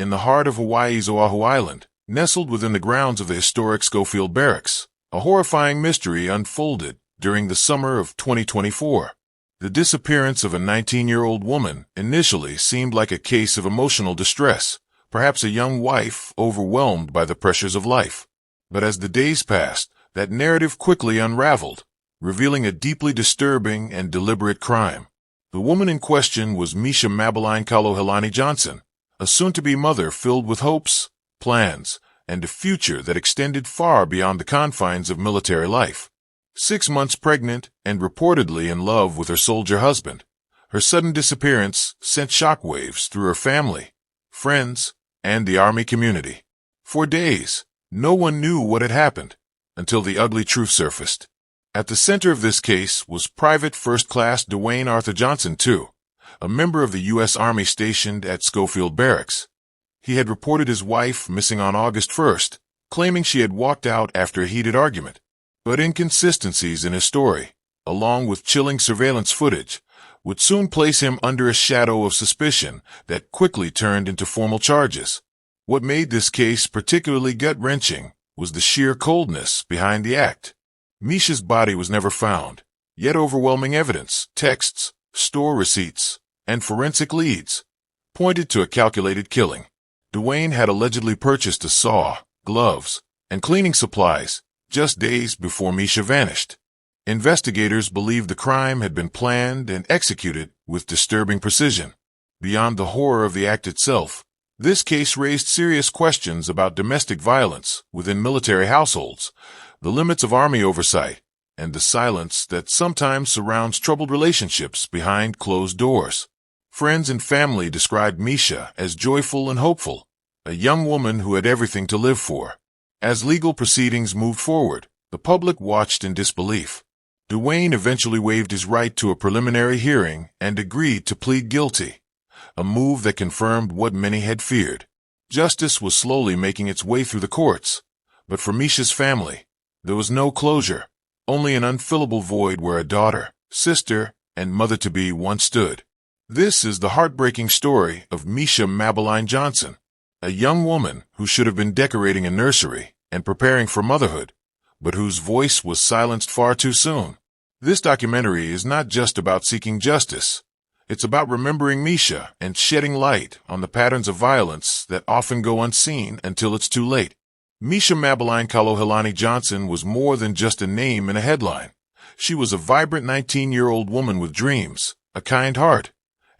in the heart of Hawaii's Oahu Island, nestled within the grounds of the historic Schofield Barracks, a horrifying mystery unfolded during the summer of 2024. The disappearance of a 19-year-old woman initially seemed like a case of emotional distress, perhaps a young wife overwhelmed by the pressures of life. But as the days passed, that narrative quickly unraveled, revealing a deeply disturbing and deliberate crime. The woman in question was Misha Mabeline Kalohilani Johnson, a soon-to-be mother filled with hopes, plans, and a future that extended far beyond the confines of military life. 6 months pregnant and reportedly in love with her soldier husband, her sudden disappearance sent shockwaves through her family, friends, and the Army community. For days, no one knew what had happened until the ugly truth surfaced. At the center of this case was Private First Class Dwayne Arthur Johnson, II, a member of the U.S. Army stationed at Schofield Barracks. He had reported his wife missing on August 1st, claiming she had walked out after a heated argument. But inconsistencies in his story, along with chilling surveillance footage, would soon place him under a shadow of suspicion that quickly turned into formal charges. What made this case particularly gut-wrenching was the sheer coldness behind the act. Misha's body was never found, yet overwhelming evidence, texts, store receipts, and forensic leads pointed to a calculated killing. Dwayne had allegedly purchased a saw, gloves, and cleaning supplies just days before Misha vanished. Investigators believed the crime had been planned and executed with disturbing precision. Beyond the horror of the act itself, this case raised serious questions about domestic violence within military households, the limits of Army oversight, and the silence that sometimes surrounds troubled relationships behind closed doors. Friends and family described Misha as joyful and hopeful, a young woman who had everything to live for. As legal proceedings moved forward, the public watched in disbelief. Dwayne eventually waived his right to a preliminary hearing and agreed to plead guilty, a move that confirmed what many had feared. Justice was slowly making its way through the courts, but for Misha's family, there was no closure, only an unfillable void where a daughter, sister, and mother-to-be once stood. This is the heartbreaking story of Misha Mabeline Johnson, a young woman who should have been decorating a nursery and preparing for motherhood, but whose voice was silenced far too soon. This documentary is not just about seeking justice. It's about remembering Misha and shedding light on the patterns of violence that often go unseen until it's too late. Misha Mabeline Kalohilani Johnson was more than just a name in a headline. She was a vibrant 19-year-old woman with dreams, a kind heart,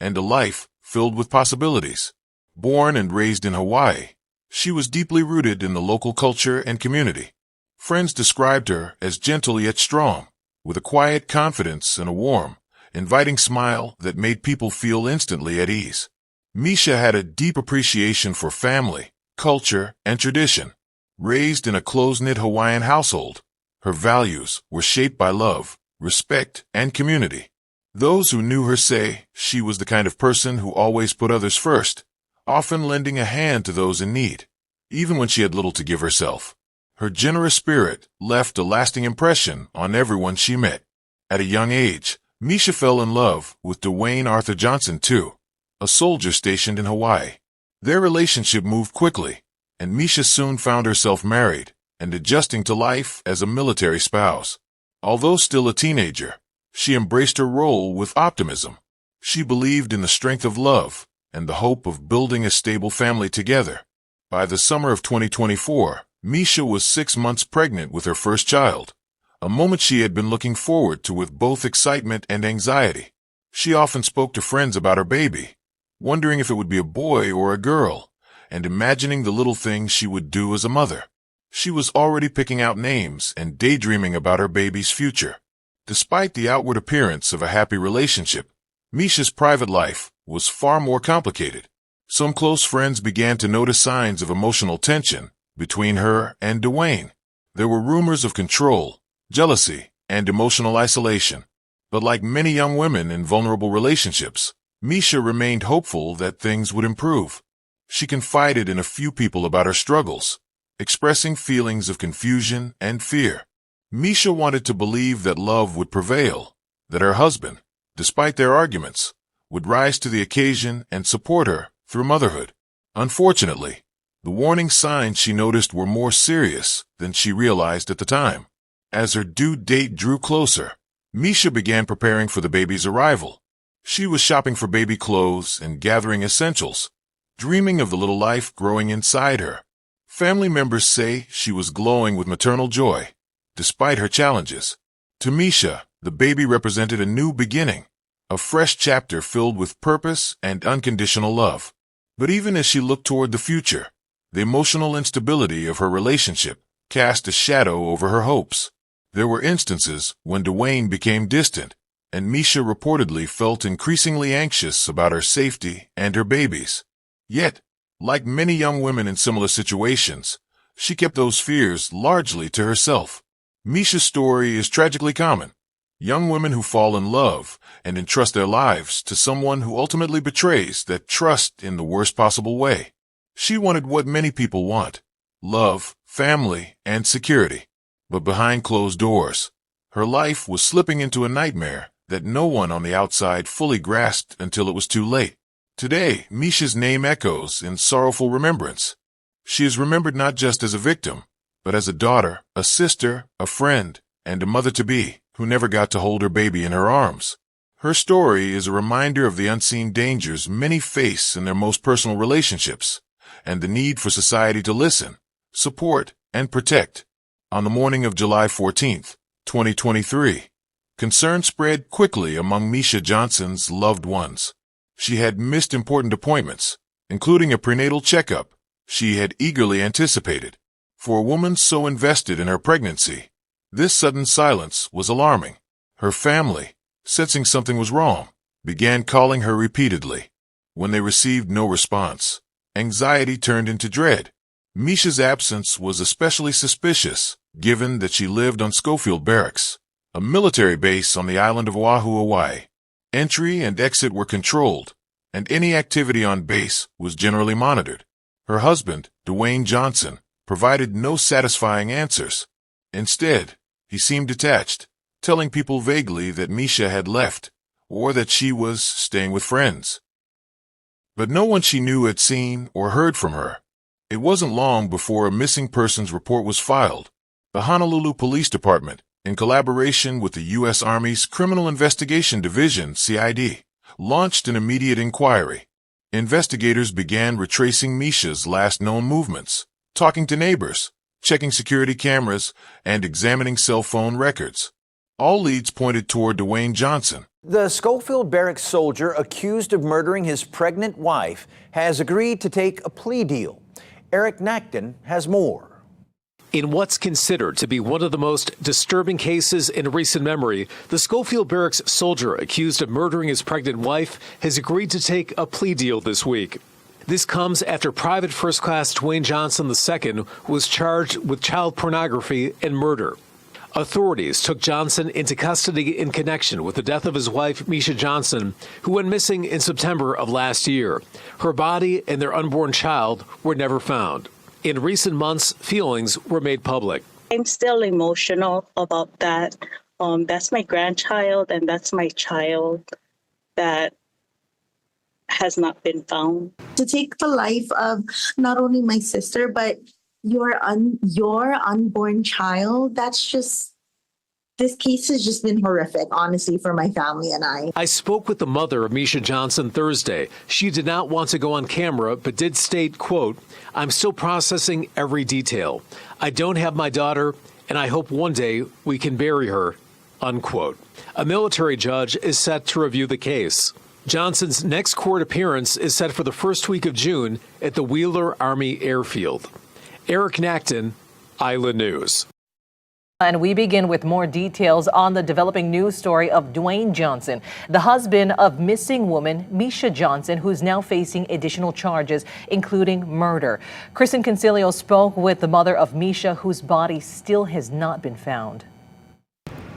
and a life filled with possibilities. Born and raised in Hawaii, she was deeply rooted in the local culture and community. Friends described her as gentle yet strong, with a quiet confidence and a warm, inviting smile that made people feel instantly at ease. Misha had a deep appreciation for family, culture, and tradition. Raised in a close-knit Hawaiian household, her values were shaped by love, respect, and community. Those who knew her say she was the kind of person who always put others first, often lending a hand to those in need, even when she had little to give herself. Her generous spirit left a lasting impression on everyone she met. At a young age, Misha fell in love with Dwayne Arthur Johnson, II, a soldier stationed in Hawaii. Their relationship moved quickly, and Misha soon found herself married and adjusting to life as a military spouse. Although still a teenager, she embraced her role with optimism. She believed in the strength of love and the hope of building a stable family together. By the summer of 2024, Misha was 6 months pregnant with her first child, a moment she had been looking forward to with both excitement and anxiety. She often spoke to friends about her baby, wondering if it would be a boy or a girl, and imagining the little things she would do as a mother. She was already picking out names and daydreaming about her baby's future. Despite the outward appearance of a happy relationship, Misha's private life was far more complicated. Some close friends began to notice signs of emotional tension between her and Dwayne. There were rumors of control, jealousy, and emotional isolation. But like many young women in vulnerable relationships, Misha remained hopeful that things would improve. She confided in a few people about her struggles, expressing feelings of confusion and fear. Misha wanted to believe that love would prevail, that her husband, despite their arguments, would rise to the occasion and support her through motherhood. Unfortunately, the warning signs she noticed were more serious than she realized at the time. As her due date drew closer, Misha began preparing for the baby's arrival. She was shopping for baby clothes and gathering essentials, dreaming of the little life growing inside her. Family members say she was glowing with maternal joy, despite her challenges. To Misha, the baby represented a new beginning, a fresh chapter filled with purpose and unconditional love. But even as she looked toward the future, the emotional instability of her relationship cast a shadow over her hopes. There were instances when Dwayne became distant, and Misha reportedly felt increasingly anxious about her safety and her babies. Yet, like many young women in similar situations, she kept those fears largely to herself. Misha's story is tragically common. Young women who fall in love and entrust their lives to someone who ultimately betrays that trust in the worst possible way. She wanted what many people want: love, family, and security. But behind closed doors, her life was slipping into a nightmare that no one on the outside fully grasped until it was too late. Today, Misha's name echoes in sorrowful remembrance. She is remembered not just as a victim, but as a daughter, a sister, a friend, and a mother-to-be who never got to hold her baby in her arms. Her story is a reminder of the unseen dangers many face in their most personal relationships, and the need for society to listen, support, and protect. On the morning of July 14, 2023, concern spread quickly among Misha Johnson's loved ones. She had missed important appointments, including a prenatal checkup she had eagerly anticipated. For a woman so invested in her pregnancy, this sudden silence was alarming. Her family, sensing something was wrong, began calling her repeatedly. When they received no response, anxiety turned into dread. Misha's absence was especially suspicious, given that she lived on Schofield Barracks, a military base on the island of Oahu, Hawaii. Entry and exit were controlled, and any activity on base was generally monitored. Her husband, Dwayne Johnson, provided no satisfying answers. Instead, he seemed detached, telling people vaguely that Misha had left, or that she was staying with friends. But no one she knew had seen or heard from her. It wasn't long before a missing persons report was filed. The Honolulu Police Department, in collaboration with the U.S. Army's Criminal Investigation Division, CID, launched an immediate inquiry. Investigators began retracing Misha's last known movements, talking to neighbors, checking security cameras, and examining cell phone records. All leads pointed toward Dwayne Johnson. The Schofield Barracks soldier accused of murdering his pregnant wife has agreed to take a plea deal. Eric Nackton has more. In what's considered to be one of the most disturbing cases in recent memory, the Schofield Barracks soldier accused of murdering his pregnant wife has agreed to take a plea deal this week. This comes after Private First Class Dwayne Johnson II was charged with child pornography and murder. Authorities took Johnson into custody in connection with the death of his wife, Misha Johnson, who went missing in September of last year. Her body and their unborn child were never found. In recent months, feelings were made public. I'm still emotional about that. That's my grandchild, and that's my child that has not been found. To take the life of not only my sister, but your unborn child, this case has just been horrific, honestly, for my family and I. I spoke with the mother of Misha Johnson Thursday. She did not want to go on camera, but did state, quote, "I'm still processing every detail. I don't have my daughter, and I hope one day we can bury her," unquote. A military judge is set to review the case. Johnson's next court appearance is set for the first week of June at the Wheeler Army Airfield. Eric Nackton, Island News. And we begin with more details on the developing news story of Dwayne Johnson, the husband of missing woman Misha Johnson, who's now facing additional charges, including murder. Kristen Concilio spoke with the mother of Misha, whose body still has not been found.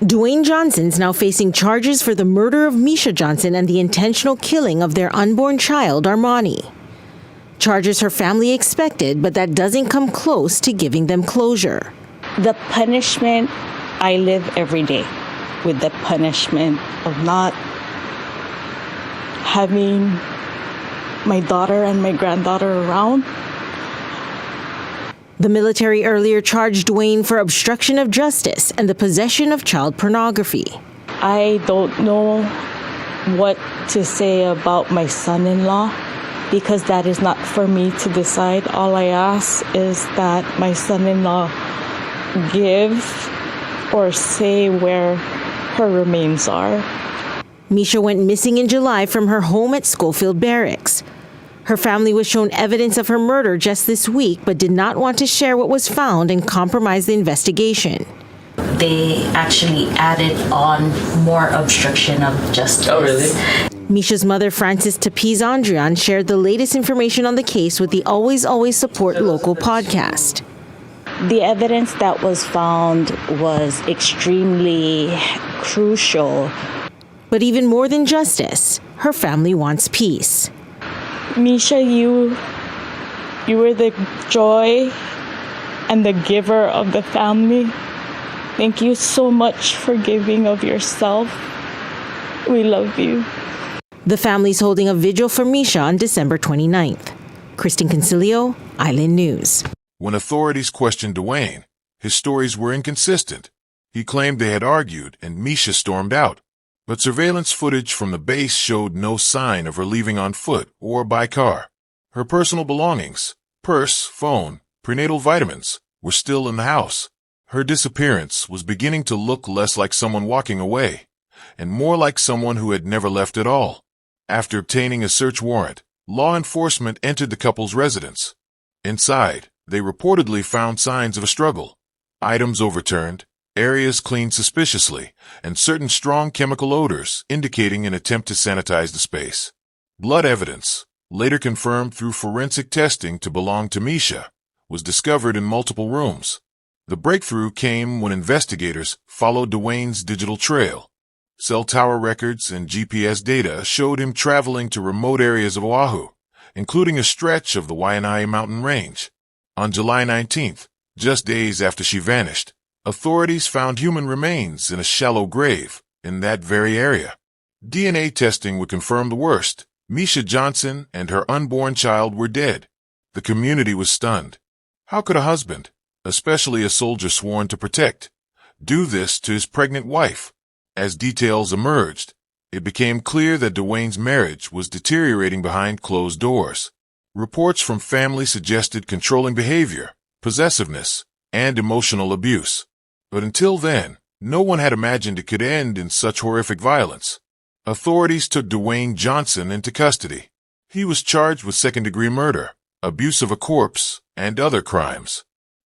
Dwayne Johnson's now facing charges for the murder of Misha Johnson and the intentional killing of their unborn child, Armani. Charges her family expected, but that doesn't come close to giving them closure. The punishment, I live every day with the punishment of not having my daughter and my granddaughter around. The military earlier charged Dwayne for obstruction of justice and the possession of child pornography. I don't know what to say about my son-in-law because that is not for me to decide. All I ask is that my son-in-law give or say where her remains are. Misha went missing in July from her home at Schofield Barracks. Her family was shown evidence of her murder just this week, but did not want to share what was found and compromise the investigation. They actually added on more obstruction of justice. Oh, really? Misha's mother, Frances Tapiz-Andrian, shared the latest information on the case with the Always Support Local podcast. The evidence that was found was extremely crucial. But even more than justice, her family wants peace. Misha, you were the joy and the giver of the family. Thank you so much for giving of yourself. We love you. The family's holding a vigil for Misha on December 29th. Kristen Concilio, Island News. When authorities questioned Dwayne, his stories were inconsistent. He claimed they had argued and Misha stormed out. But surveillance footage from the base showed no sign of her leaving on foot or by car. Her personal belongings, purse, phone, prenatal vitamins, were still in the house. Her disappearance was beginning to look less like someone walking away, and more like someone who had never left at all. After obtaining a search warrant, law enforcement entered the couple's residence. Inside, they reportedly found signs of a struggle. Items overturned, areas cleaned suspiciously, and certain strong chemical odors indicating an attempt to sanitize the space. Blood evidence, later confirmed through forensic testing to belong to Misha, was discovered in multiple rooms. The breakthrough came when investigators followed Dwayne's digital trail. Cell tower records and GPS data showed him traveling to remote areas of Oahu, including a stretch of the Waianae mountain range. On July 19th, just days after she vanished, authorities found human remains in a shallow grave in that very area. DNA testing would confirm the worst. Misha Johnson and her unborn child were dead. The community was stunned. How could a husband, especially a soldier sworn to protect, do this to his pregnant wife? As details emerged, it became clear that Dwayne's marriage was deteriorating behind closed doors. Reports from family suggested controlling behavior, possessiveness, and emotional abuse. But until then, no one had imagined it could end in such horrific violence. Authorities took Dwayne Johnson into custody. He was charged with second-degree murder, abuse of a corpse, and other crimes.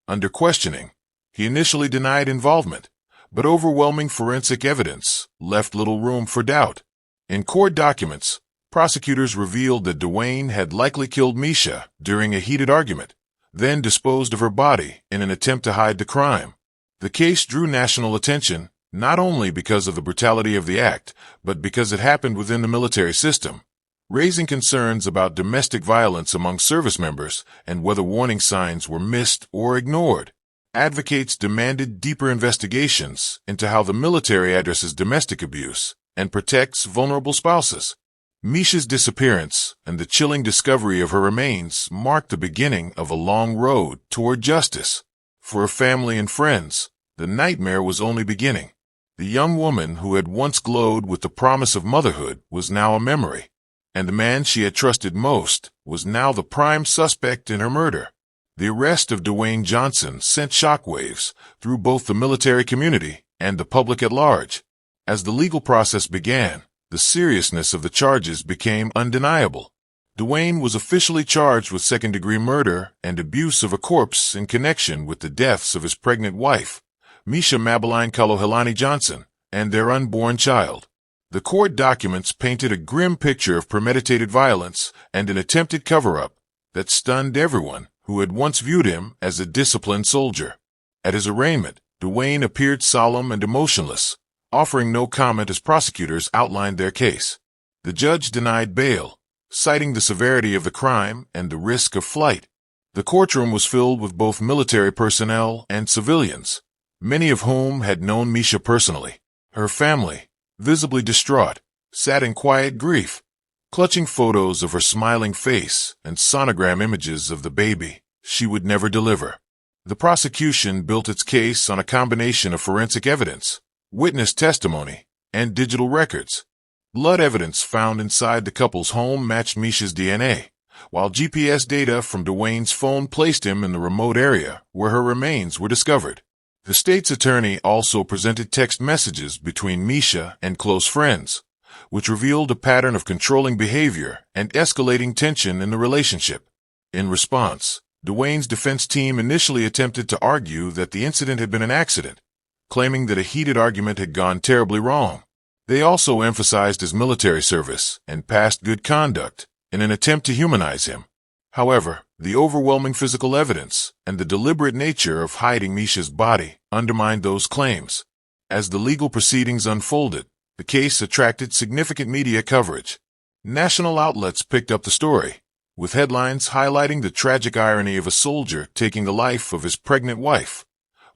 Under questioning, he initially denied involvement, but overwhelming forensic evidence left little room for doubt. In court documents, prosecutors revealed that Dwayne had likely killed Misha during a heated argument, then disposed of her body in an attempt to hide the crime. The case drew national attention not only because of the brutality of the act, but because it happened within the military system, raising concerns about domestic violence among service members and whether warning signs were missed or ignored. Advocates demanded deeper investigations into how the military addresses domestic abuse and protects vulnerable spouses. Misha's disappearance and the chilling discovery of her remains marked the beginning of a long road toward justice. For her family and friends, the nightmare was only beginning. The young woman who had once glowed with the promise of motherhood was now a memory, and the man she had trusted most was now the prime suspect in her murder. The arrest of Dwayne Johnson sent shockwaves through both the military community and the public at large. As the legal process began, the seriousness of the charges became undeniable. Dwayne was officially charged with second-degree murder and abuse of a corpse in connection with the deaths of his pregnant wife, Misha Mabeline Kalohilani Johnson, and their unborn child. The court documents painted a grim picture of premeditated violence and an attempted cover-up that stunned everyone who had once viewed him as a disciplined soldier. At his arraignment, Dwayne appeared solemn and emotionless, offering no comment as prosecutors outlined their case. The judge denied bail, citing the severity of the crime and the risk of flight. The courtroom was filled with both military personnel and civilians, many of whom had known Misha personally. Her family, visibly distraught, sat in quiet grief, clutching photos of her smiling face and sonogram images of the baby she would never deliver. The prosecution built its case on a combination of forensic evidence, witness testimony, and digital records. Blood evidence found inside the couple's home matched Misha's DNA, while GPS data from Dwayne's phone placed him in the remote area where her remains were discovered. The state's attorney also presented text messages between Misha and close friends, which revealed a pattern of controlling behavior and escalating tension in the relationship. In response, Dwayne's defense team initially attempted to argue that the incident had been an accident, claiming that a heated argument had gone terribly wrong. They also emphasized his military service and past good conduct in an attempt to humanize him. However, the overwhelming physical evidence and the deliberate nature of hiding Misha's body undermined those claims. As the legal proceedings unfolded, the case attracted significant media coverage. National outlets picked up the story, with headlines highlighting the tragic irony of a soldier taking the life of his pregnant wife,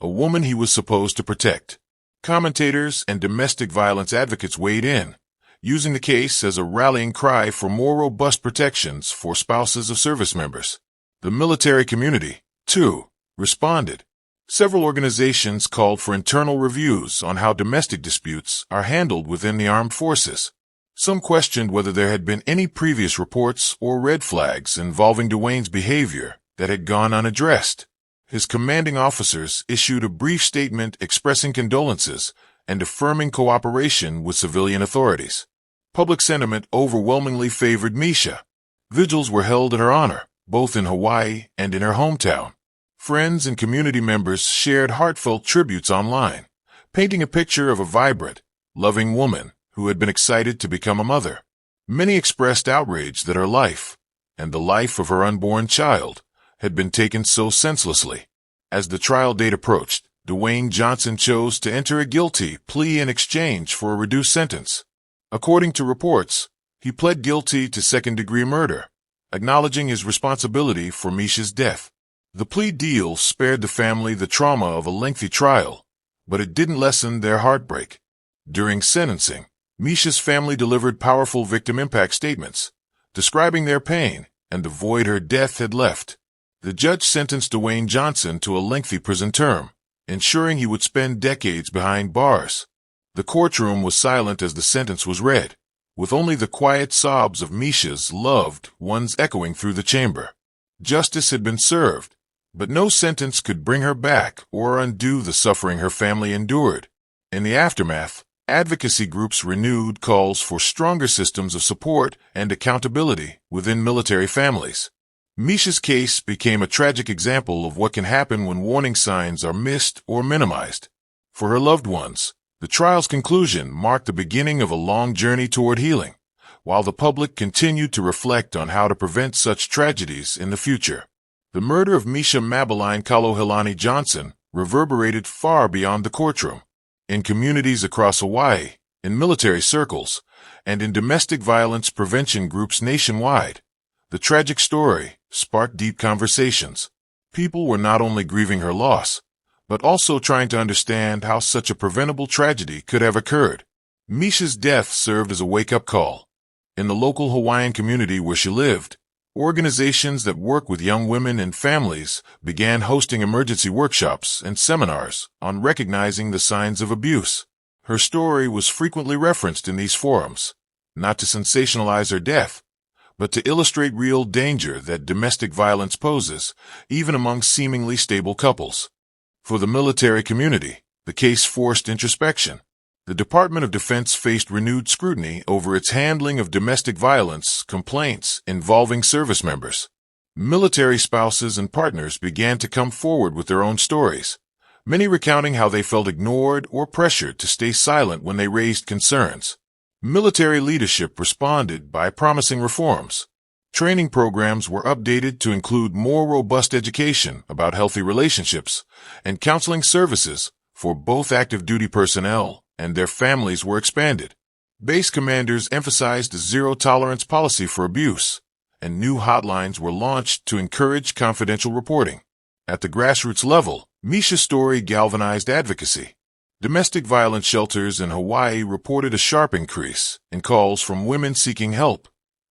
a woman he was supposed to protect. Commentators and domestic violence advocates weighed in, using the case as a rallying cry for more robust protections for spouses of service members. The military community, too, responded. Several organizations called for internal reviews on how domestic disputes are handled within the armed forces. Some questioned whether there had been any previous reports or red flags involving Dwayne's behavior that had gone unaddressed. His commanding officers issued a brief statement expressing condolences and affirming cooperation with civilian authorities. Public sentiment overwhelmingly favored Misha. Vigils were held in her honor, both in Hawaii and in her hometown. Friends and community members shared heartfelt tributes online, painting a picture of a vibrant, loving woman who had been excited to become a mother. Many expressed outrage that her life, and the life of her unborn child, had been taken so senselessly. As the trial date approached, Dwayne Johnson chose to enter a guilty plea in exchange for a reduced sentence. According to reports, he pled guilty to second-degree murder, acknowledging his responsibility for Misha's death. The plea deal spared the family the trauma of a lengthy trial, but it didn't lessen their heartbreak. During sentencing, Misha's family delivered powerful victim impact statements, describing their pain and the void her death had left. The judge sentenced Dwayne Johnson to a lengthy prison term, ensuring he would spend decades behind bars. The courtroom was silent as the sentence was read, with only the quiet sobs of Misha's loved ones echoing through the chamber. Justice had been served, but no sentence could bring her back or undo the suffering her family endured. In the aftermath, advocacy groups renewed calls for stronger systems of support and accountability within military families. Misha's case became a tragic example of what can happen when warning signs are missed or minimized. For her loved ones, the trial's conclusion marked the beginning of a long journey toward healing, while the public continued to reflect on how to prevent such tragedies in the future. The murder of Misha Mabeline Kalohilani Johnson reverberated far beyond the courtroom. In communities across Hawaii, in military circles, and in domestic violence prevention groups nationwide, the tragic story sparked deep conversations. People were not only grieving her loss, but also trying to understand how such a preventable tragedy could have occurred. Misha's death served as a wake-up call. In the local Hawaiian community where she lived, organizations that work with young women and families began hosting emergency workshops and seminars on recognizing the signs of abuse. Her story was frequently referenced in these forums, not to sensationalize her death, but to illustrate real danger that domestic violence poses, even among seemingly stable couples. For the military community, the case forced introspection. The Department of Defense faced renewed scrutiny over its handling of domestic violence complaints involving service members. Military spouses and partners began to come forward with their own stories, many recounting how they felt ignored or pressured to stay silent when they raised concerns. Military leadership responded by promising reforms. Training programs were updated to include more robust education about healthy relationships, and counseling services for both active duty personnel and their families were expanded. Base commanders emphasized a zero-tolerance policy for abuse, and new hotlines were launched to encourage confidential reporting. At the grassroots level, Misha's story galvanized advocacy. Domestic violence shelters in Hawaii reported a sharp increase in calls from women seeking help,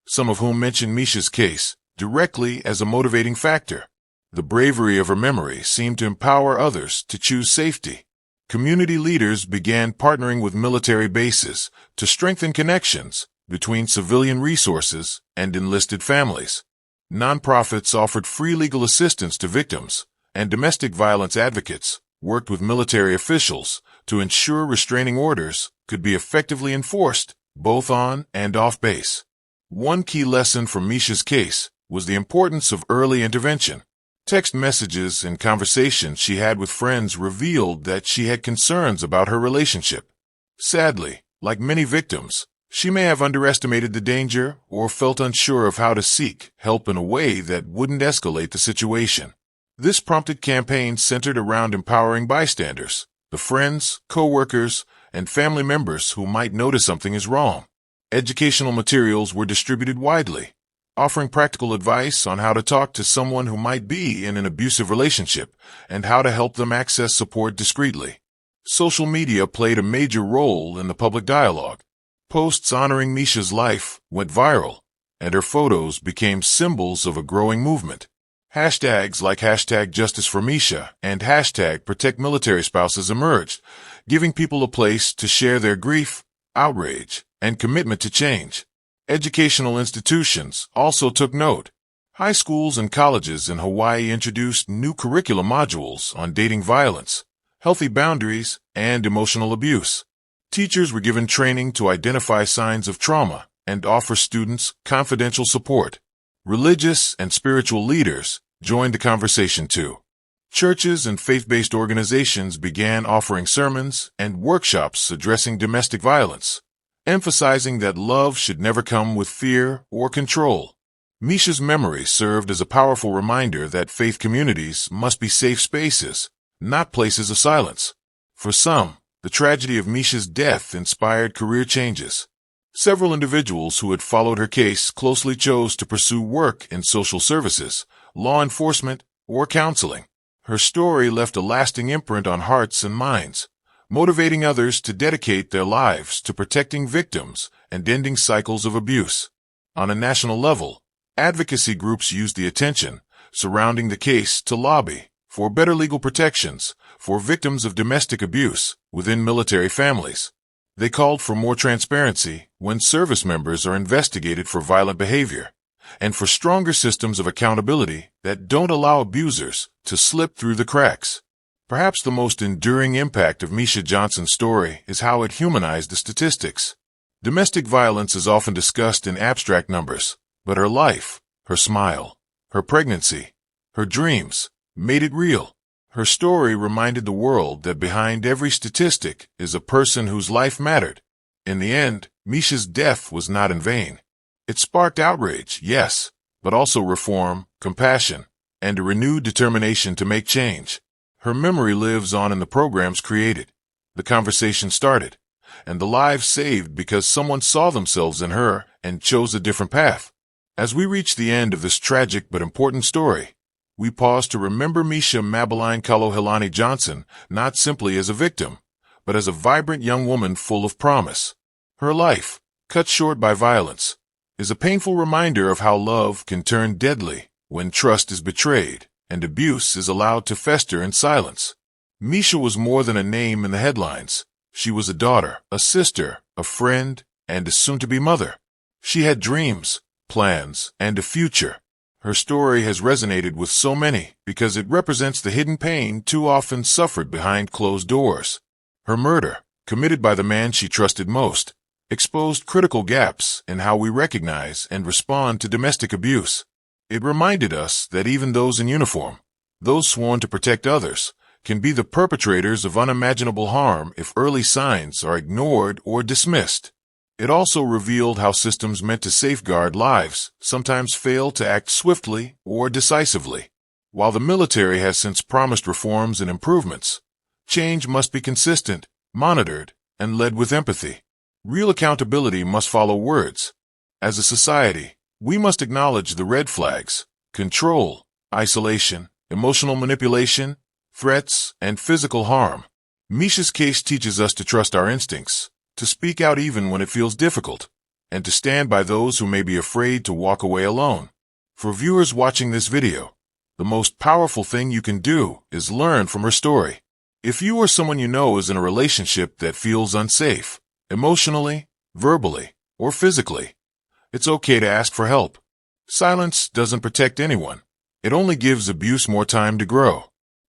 some of whom mention Misha's case directly as a motivating factor. The bravery of her memory seemed to empower others to choose safety. Community leaders began partnering with military bases to strengthen connections between civilian resources and enlisted families. Nonprofits offered free legal assistance to victims, and domestic violence advocates worked with military officials to ensure restraining orders could be effectively enforced both on and off base. One key lesson from Misha's case was the importance of early intervention. Text messages and conversations she had with friends revealed that she had concerns about her relationship. Sadly, like many victims, she may have underestimated the danger or felt unsure of how to seek help in a way that wouldn't escalate the situation. This prompted campaigns centered around empowering bystanders, the friends, co-workers, and family members who might notice something is wrong. Educational materials were distributed widely, offering practical advice on how to talk to someone who might be in an abusive relationship and how to help them access support discreetly. Social media played a major role in the public dialogue. Posts honoring Misha's life went viral, and her photos became symbols of a growing movement. Hashtags like #JusticeForMisha and #ProtectMilitarySpouses emerged, giving people a place to share their grief, outrage, and commitment to change. Educational institutions also took note. High schools and colleges in Hawaii introduced new curriculum modules on dating violence, healthy boundaries, and emotional abuse. Teachers were given training to identify signs of trauma and offer students confidential support. Religious and spiritual leaders joined the conversation too. Churches and faith-based organizations began offering sermons and workshops addressing domestic violence, emphasizing that love should never come with fear or control. Misha's memory served as a powerful reminder that faith communities must be safe spaces, not places of silence. For some, the tragedy of Misha's death inspired career changes. Several individuals who had followed her case closely chose to pursue work in social services, law enforcement, or counseling. Her story left a lasting imprint on hearts and minds, motivating others to dedicate their lives to protecting victims and ending cycles of abuse. On a national level, advocacy groups used the attention surrounding the case to lobby for better legal protections for victims of domestic abuse within military families. They called for more transparency when service members are investigated for violent behavior, and for stronger systems of accountability that don't allow abusers to slip through the cracks. Perhaps the most enduring impact of Misha Johnson's story is how it humanized the statistics. Domestic violence is often discussed in abstract numbers, but her life, her smile, her pregnancy, her dreams made it real. Her story reminded the world that behind every statistic is a person whose life mattered. In the end, Misha's death was not in vain. It sparked outrage, yes, but also reform, compassion, and a renewed determination to make change. Her memory lives on in the programs created, the conversation started, and the lives saved because someone saw themselves in her and chose a different path. As we reach the end of this tragic but important story, we pause to remember Misha Mabeline Kalohilani Johnson not simply as a victim, but as a vibrant young woman full of promise. Her life, cut short by violence, is a painful reminder of how love can turn deadly when trust is betrayed and abuse is allowed to fester in silence. Misha was more than a name in the headlines. She was a daughter, a sister, a friend, and a soon-to-be mother. She had dreams, plans, and a future. Her story has resonated with so many because it represents the hidden pain too often suffered behind closed doors. Her murder, committed by the man she trusted most, exposed critical gaps in how we recognize and respond to domestic abuse. It reminded us that even those in uniform, those sworn to protect others, can be the perpetrators of unimaginable harm if early signs are ignored or dismissed. It also revealed how systems meant to safeguard lives sometimes fail to act swiftly or decisively. While the military has since promised reforms and improvements, change must be consistent, monitored, and led with empathy. Real accountability must follow words. As a society, we must acknowledge the red flags: control, isolation, emotional manipulation, threats, and physical harm. Misha's case teaches us to trust our instincts, to speak out even when it feels difficult, and to stand by those who may be afraid to walk away alone. For viewers watching this video, the most powerful thing you can do is learn from her story. If you or someone you know is in a relationship that feels unsafe, emotionally, verbally, or physically, it's okay to ask for help. Silence doesn't protect anyone. It only gives abuse more time to grow.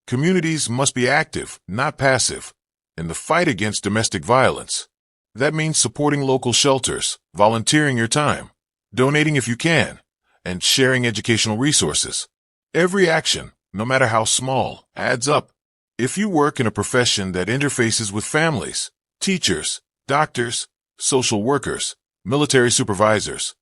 Communities must be active, not passive, in the fight against domestic violence. That means supporting local shelters, volunteering your time, donating if you can, and sharing educational resources. Every action, no matter how small, adds up. If you work in a profession that interfaces with families, teachers, doctors, social workers, military supervisors,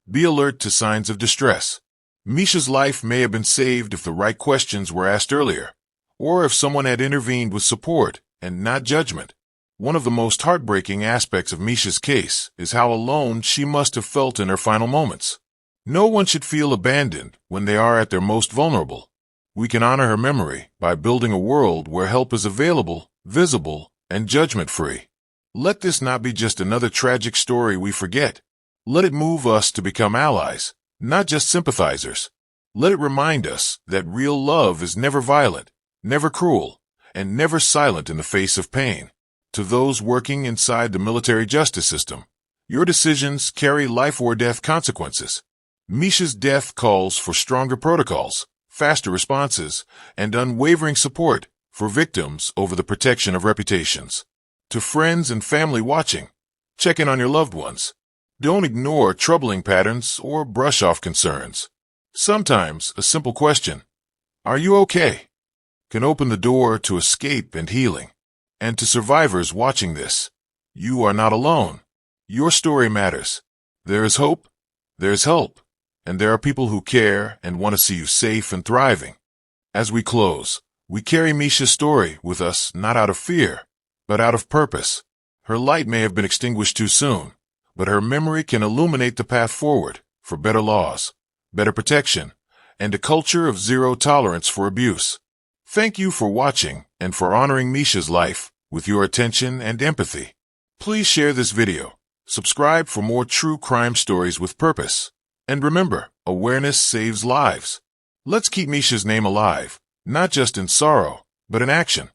be alert to signs of distress. Misha's life may have been saved if the right questions were asked earlier, or if someone had intervened with support and not judgment. One of the most heartbreaking aspects of Misha's case is how alone she must have felt in her final moments. No one should feel abandoned when they are at their most vulnerable. We can honor her memory by building a world where help is available, visible, and judgment-free. Let this not be just another tragic story we forget. Let it move us to become allies, not just sympathizers. Let it remind us that real love is never violent, never cruel, and never silent in the face of pain. To those working inside the military justice system, your decisions carry life or death consequences. Misha's death calls for stronger protocols, faster responses, and unwavering support for victims over the protection of reputations. To friends and family watching, check in on your loved ones. Don't ignore troubling patterns or brush off concerns. Sometimes a simple question, "Are you okay?" can open the door to escape and healing. And to survivors watching this, you are not alone. Your story matters. There is hope, there is help, and there are people who care and want to see you safe and thriving. As we close, we carry Misha's story with us not out of fear, but out of purpose. Her light may have been extinguished too soon, but her memory can illuminate the path forward for better laws, better protection, and a culture of zero tolerance for abuse. Thank you for watching and for honoring Misha's life with your attention and empathy. Please share this video, subscribe for more true crime stories with purpose, and remember, awareness saves lives. Let's keep Misha's name alive, not just in sorrow, but in action.